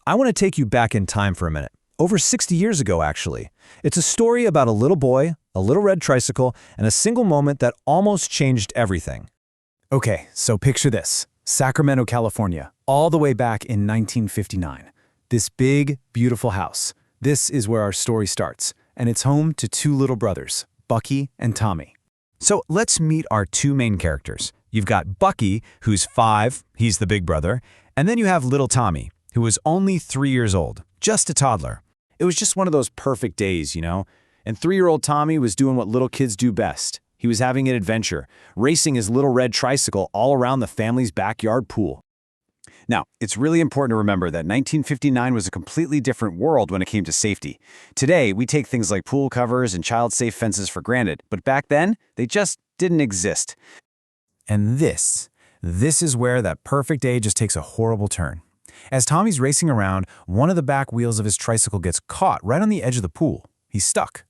I want to take you back in time for a minute. Over 60 years ago, actually. It's a story about a little boy, a little red tricycle, and a single moment that almost changed everything. Okay, so picture this. Sacramento, California, all the way back in 1959. This big, beautiful house. This is where our story starts, and it's home to two little brothers, Bucky and Tommy. So let's meet our two main characters. You've got Bucky, who's 5, he's the big brother, and then you have little Tommy, who was only 3 years old, just a toddler. It was just one of those perfect days, you know? And 3-year-old Tommy was doing what little kids do best. He was having an adventure, racing his little red tricycle all around the family's backyard pool. Now, it's really important to remember that 1959 was a completely different world when it came to safety. Today, we take things like pool covers and child-safe fences for granted, but back then, they just didn't exist. And this is where that perfect day just takes a horrible turn. As Tommy's racing around, one of the back wheels of his tricycle gets caught right on the edge of the pool. He's stuck.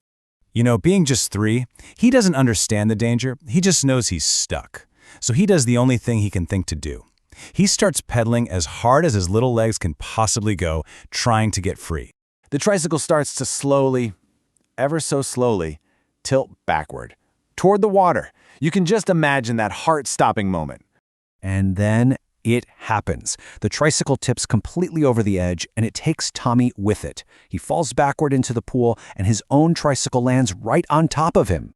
You know, being just 3, he doesn't understand the danger. He just knows he's stuck. So he does the only thing he can think to do. He starts pedaling as hard as his little legs can possibly go, trying to get free. The tricycle starts to slowly, ever so slowly, tilt backward, toward the water. You can just imagine that heart-stopping moment. And then it happens. The tricycle tips completely over the edge, and it takes Tommy with it. He falls backward into the pool, and his own tricycle lands right on top of him.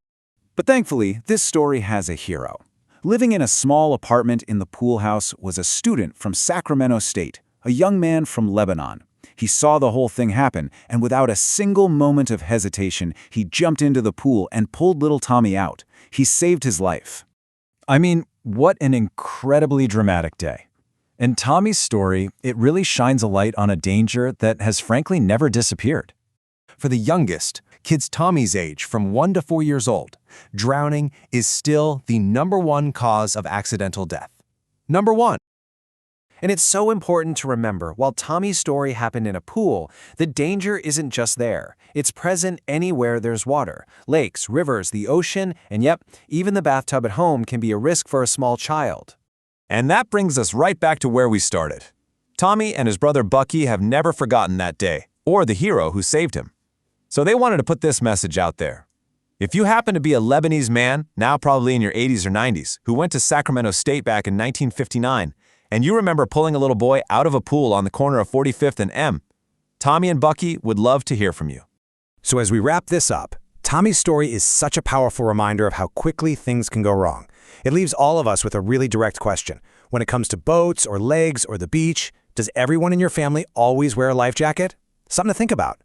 But thankfully, this story has a hero. Living in a small apartment in the pool house was a student from Sacramento State, a young man from Lebanon. He saw the whole thing happen, and without a single moment of hesitation, he jumped into the pool and pulled little Tommy out. He saved his life. I mean, what an incredibly dramatic day. In Tommy's story, it really shines a light on a danger that has frankly never disappeared. For the youngest, kids Tommy's age, from 1 to 4 years old, drowning is still the #1 cause of accidental death. #1. And it's so important to remember, while Tommy's story happened in a pool, the danger isn't just there. It's present anywhere there's water. Lakes, rivers, the ocean, and yep, even the bathtub at home can be a risk for a small child. And that brings us right back to where we started. Tommy and his brother Bucky have never forgotten that day, or the hero who saved him. So they wanted to put this message out there. If you happen to be a Lebanese man, now probably in your 80s or 90s, who went to Sacramento State back in 1959, and you remember pulling a little boy out of a pool on the corner of 45th and M, Tommy and Bucky would love to hear from you. So as we wrap this up, Tommy's story is such a powerful reminder of how quickly things can go wrong. It leaves all of us with a really direct question. When it comes to boats or legs or the beach, does everyone in your family always wear a life jacket? Something to think about.